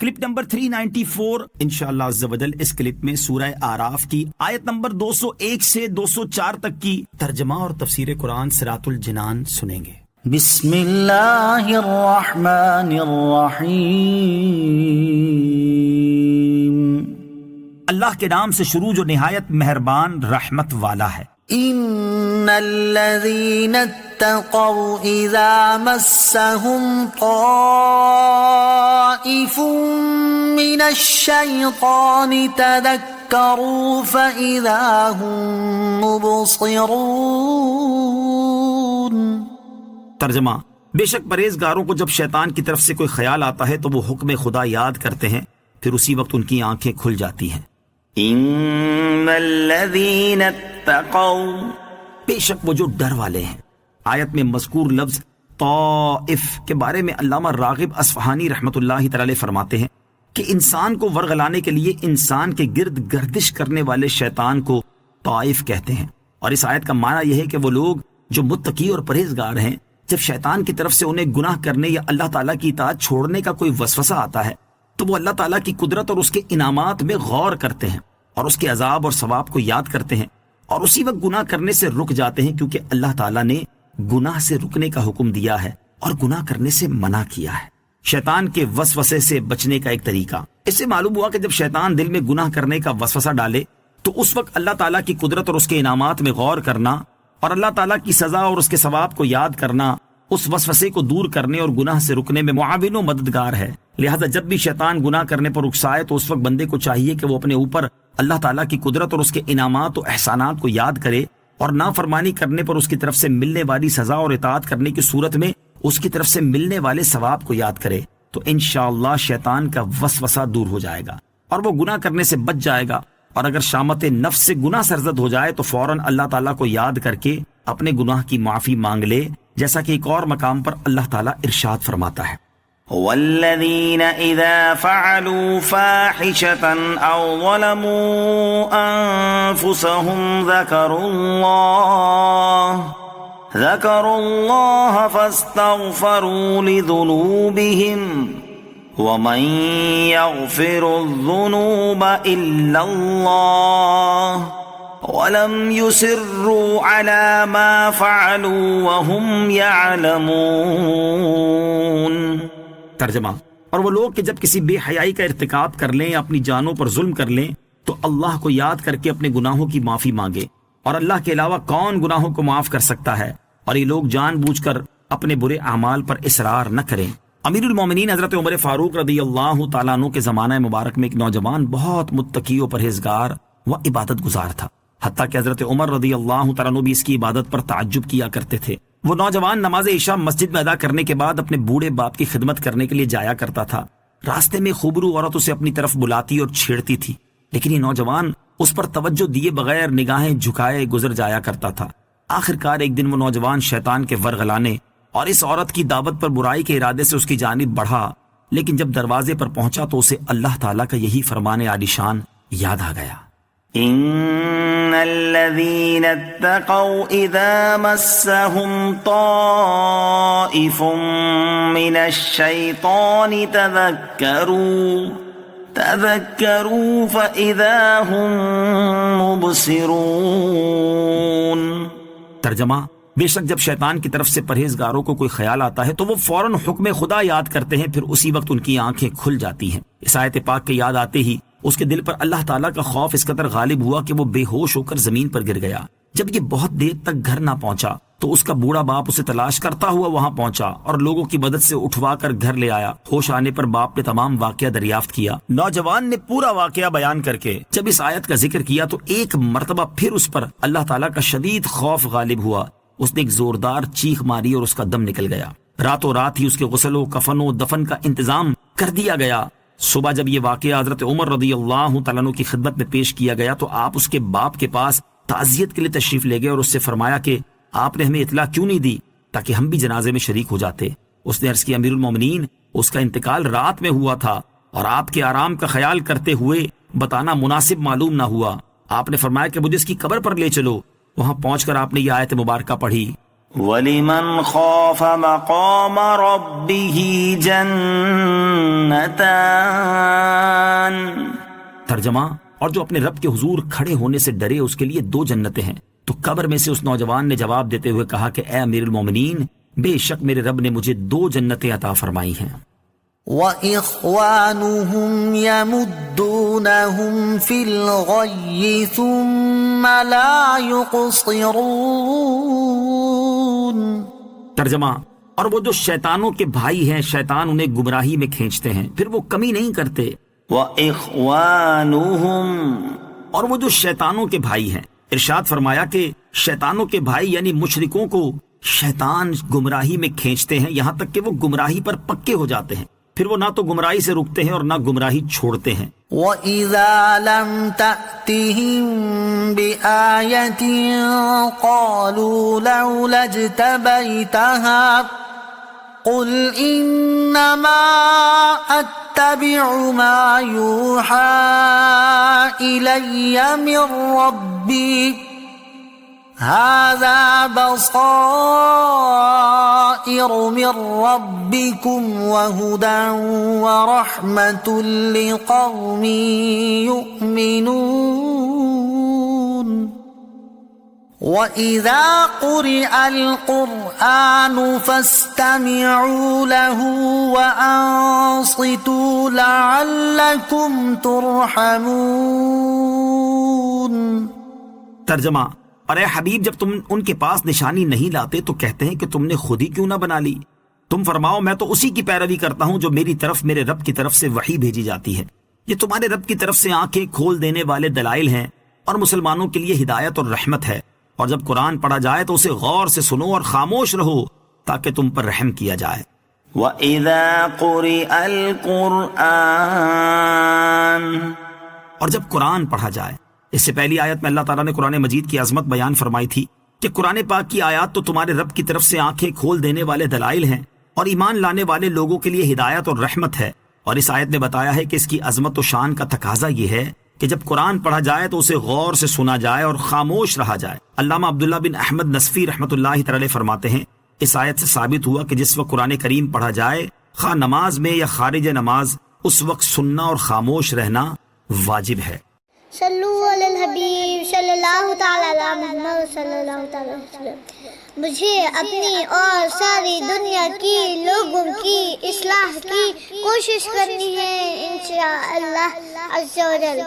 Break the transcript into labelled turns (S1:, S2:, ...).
S1: Clip number 394 انشاءاللہ عز و جل. اس کلپ میں سورہ اعراف کی آیت نمبر 201 سے 204 تک کی ترجمہ اور تفسیر قرآن صراط الجنان سنیں گے.
S2: بسم اللہ الرحمن الرحیم.
S1: اللہ کے نام سے شروع جو نہایت مہربان رحمت والا ہے.
S2: ان الذین اتقوا اذا مسهم طائف من الشیطان تذکروا فاذا هم مبصرون.
S1: ترجمہ: بے شک پرہیزگاروں کو جب شیطان کی طرف سے کوئی خیال آتا ہے تو وہ حکم خدا یاد کرتے ہیں، پھر اسی وقت ان کی آنکھیں کھل جاتی ہیں.
S2: ان الذین اتقوا،
S1: بے شک وہ جو ڈر والے ہیں. آیت میں مذکور لفظ طائف کے بارے میں علامہ راغب اصفہانی رحمۃ اللہ تعالی فرماتے ہیں کہ انسان کو ورغلانے کے لیے انسان کے گرد گردش کرنے والے شیطان کو طائف کہتے ہیں. اور اس آیت کا معنی یہ ہے کہ وہ لوگ جو متقی اور پرہیزگار ہیں، جب شیطان کی طرف سے انہیں گناہ کرنے یا اللہ تعالیٰ کی اطاعت چھوڑنے کا کوئی وسوسہ آتا ہے تو وہ اللہ تعالیٰ کی قدرت اور اس کے انعامات میں غور کرتے ہیں اور اس کے عذاب اور ثواب کو یاد کرتے ہیں اور اسی وقت گناہ کرنے سے رک جاتے ہیں، کیونکہ اللہ تعالیٰ نے گناہ سے رکنے کا حکم دیا ہے اور گناہ کرنے سے منع کیا ہے. شیطان کے وسوسے سے بچنے کا ایک طریقہ اس سے معلوم ہوا کہ جب شیطان دل میں گناہ کرنے کا وسوسہ ڈالے تو اس وقت اللہ تعالیٰ کی قدرت اور اس کے انعامات میں غور کرنا اور اللہ تعالیٰ کی سزا اور اس کے ثواب کو یاد کرنا اس وسوسے کو دور کرنے اور گناہ سے رکنے میں معاون و مددگار ہے. لہذا جب بھی شیطان گناہ کرنے پر اکسائے تو اس وقت بندے کو چاہیے کہ وہ اپنے اوپر اللہ تعالیٰ کی قدرت اور اس کے انعامات و احسانات کو یاد کرے اور نافرمانی کرنے پر اس کی طرف سے ملنے والی سزا اور اطاعت کرنے کی صورت میں اس کی طرف سے ملنے والے ثواب کو یاد کرے، تو انشاءاللہ شیطان کا وسوسہ دور ہو جائے گا اور وہ گناہ کرنے سے بچ جائے گا. اور اگر شامت نفس سے گناہ سرزد ہو جائے تو فوراً اللہ تعالیٰ کو یاد کر کے اپنے گناہ کی معافی مانگ لے، جیسا کہ ایک اور مقام پر اللہ تعالیٰ ارشاد فرماتا ہے:
S2: والذین اذا فعلوا فاحشة او ظلموا انفسهم ذکروا اللہ فاستغفروا لذنوبهم ومن يغفر الذنوب الا اللہ وَلَمْ يُصِرُّوا عَلَى مَا فَعَلُوا وَهُمْ يَعْلَمُونَ.
S1: ترجمہ: اور وہ لوگ کہ جب کسی بے حیائی کا ارتکاب کر لیں یا اپنی جانوں پر ظلم کر لیں تو اللہ کو یاد کر کے اپنے گناہوں کی معافی مانگے، اور اللہ کے علاوہ کون گناہوں کو معاف کر سکتا ہے، اور یہ لوگ جان بوجھ کر اپنے برے اعمال پر اصرار نہ کریں. امیر المومنین حضرت عمر فاروق رضی اللہ تعالیٰ عنہ کے زمانہ مبارک میں ایک نوجوان بہت متقی و پرہیزگار و عبادت گزار تھا، حتیٰ کہ حضرت عمر رضی اللہ تعالیٰ عنہ بھی اس کی عبادت پر تعجب کیا کرتے تھے. وہ نوجوان نماز عشاء مسجد میں ادا کرنے کے بعد اپنے بوڑھے باپ کی خدمت کرنے کے لیے جایا کرتا تھا. راستے میں خوبرو عورت اسے اپنی طرف بلاتی اور چھیڑتی تھی، لیکن یہ نوجوان اس پر توجہ دیے بغیر نگاہیں جھکائے گزر جایا کرتا تھا. آخرکار ایک دن وہ نوجوان شیطان کے ورغلانے اور اس عورت کی دعوت پر برائی کے ارادے سے اس کی جانب بڑھا، لیکن جب دروازے پر پہنچا تو اسے اللہ تعالیٰ کا یہی فرمان عالی شان یاد آ گیا:
S2: ان الذين اتقوا اذا مسهم طائف من الشيطان تذكروا فاذا هم مبصرون.
S1: ترجمہ: بے شک جب شیطان کی طرف سے پرہیزگاروں کو کوئی خیال آتا ہے تو وہ فوراً حکم خدا یاد کرتے ہیں، پھر اسی وقت ان کی آنکھیں کھل جاتی ہیں. اس آیت پاک کے یاد آتے ہی اس کے دل پر اللہ تعالیٰ کا خوف اس قدر غالب ہوا کہ وہ بے ہوش ہو کر زمین پر گر گیا. جب یہ بہت دیر تک گھر نہ پہنچا تو اس کا بوڑھا باپ اسے تلاش کرتا ہوا وہاں پہنچا اور لوگوں کی مدد سے اٹھوا کر گھر لے آیا. ہوش آنے پر باپ نے تمام واقعہ دریافت کیا. نوجوان نے پورا واقعہ بیان کر کے جب اس آیت کا ذکر کیا تو ایک مرتبہ پھر اس پر اللہ تعالیٰ کا شدید خوف غالب ہوا. اس نے ایک زوردار چیخ ماری اور اس کا دم نکل گیا. راتوں رات ہی اس کے غسل و کفن و دفن کا انتظام کر دیا گیا. صبح جب یہ واقعہ حضرت عمر رضی اللہ تعالیٰ عنہ کی خدمت میں پیش کیا گیا تو آپ اس کے باپ کے پاس تعزیت کے لیے تشریف لے گئے اور اس سے فرمایا کہ آپ نے ہمیں اطلاع کیوں نہیں دی تاکہ ہم بھی جنازے میں شریک ہو جاتے. اس نے عرض کیا: امیر المومنین، اس کا انتقال رات میں ہوا تھا اور آپ کے آرام کا خیال کرتے ہوئے بتانا مناسب معلوم نہ ہوا. آپ نے فرمایا کہ مجھے اس کی قبر پر لے چلو. وہاں پہنچ کر آپ نے یہ آیت مبارکہ پڑھی:
S2: وَلِمَنْ خَافَ مَقَامَ رَبِّهِ جَنَّتَانِ.
S1: ترجمہ، اور جو اپنے رب کے حضور کھڑے ہونے سے ڈرے اس کے لیے 2 جنتیں ہیں. تو قبر میں سے اس نوجوان نے جواب دیتے ہوئے کہا کہ اے امیر المومنین، بے شک میرے رب نے مجھے 2 جنتیں عطا فرمائی ہیں.
S3: وَإِخْوَانُهُمْ يَمُدُّونَهُمْ فِي الْغَيِّ ثُمَّ لَا يُقْصِرُونَ.
S1: ترجمہ، اور وہ جو شیطانوں کے بھائی ہیں، شیطان انہیں گمراہی میں کھینچتے ہیں پھر وہ کمی نہیں کرتے.
S2: وَإِخْوَانُهُمْ،
S1: اور وہ جو شیطانوں کے بھائی ہیں، ارشاد فرمایا کہ شیطانوں کے بھائی یعنی مشرکوں کو شیطان گمراہی میں کھینچتے ہیں یہاں تک کہ وہ گمراہی پر پکے ہو جاتے ہیں، پھر وہ نہ تو گمراہی سے رکتے ہیں اور نہ گمراہی چھوڑتے ہیں.
S3: وَإِذَا لَمْ تَأْتِهِمْ بِآيَةٍ قَالُوا لَوْلَا اجْتَبَيْتَهَا قُلْ إِنَّمَا أَتَّبِعُ مَا يُوحَى إِلَيَّ مِنْ رَبِّي هَذَا بَصَائِرُ مِنْ رَبِّكُمْ وَهُدًى وَرَحْمَةٌ لِقَوْمٍ يُؤْمِنُونَ. وَإِذَا قُرِئَ الْقُرْآنُ فَاسْتَمِعُوا لَهُ وَأَنصِتُوا لَعَلَّكُمْ تُرْحَمُونَ.
S1: ترجمہ، اور اے حبیب جب تم ان کے پاس نشانی نہیں لاتے تو کہتے ہیں کہ تم نے خود ہی کیوں نہ بنا لی. تم فرماؤ میں تو اسی کی پیروی کرتا ہوں جو میری طرف میرے رب کی طرف سے وحی بھیجی جاتی ہے. یہ تمہارے رب کی طرف سے آنکھیں کھول دینے والے دلائل ہیں اور مسلمانوں کے لیے ہدایت اور رحمت ہے. اور جب قرآن پڑھا جائے تو اسے غور سے سنو اور خاموش رہو تاکہ تم پر رحم کیا جائے.
S2: وَإِذَا قُرِئَ الْقُرْآنُ،
S1: اور جب قرآن پڑھا جائے. اس سے پہلی آیت میں اللہ تعالیٰ نے قرآن مجید کی عظمت بیان فرمائی تھی کہ قرآن پاک کی آیات تو تمہارے رب کی طرف سے آنکھیں کھول دینے والے دلائل ہیں اور ایمان لانے والے لوگوں کے لیے ہدایت اور رحمت ہے. اور اس آیت نے بتایا ہے کہ اس کی عظمت و شان کا تقاضا یہ ہے کہ جب قرآن پڑھا جائے تو اسے غور سے سنا جائے اور خاموش رہا جائے. علامہ عبداللہ بن احمد نصفی رحمۃ اللہ تعالی فرماتے ہیں اس آیت سے ثابت ہوا کہ جس وقت قرآن کریم پڑھا جائے خواہ نماز میں یا خارج نماز اس وقت سننا اور خاموش رہنا واجب ہے.
S4: صلو علی الحبیب صلی اللہ تعالی علی محمد صلی اللہ تعالی وسلم. مجھے اپنی اور ساری دنیا کی لوگوں کی اصلاح کی کوشش کرنی ہے انشاءاللہ عز و جل.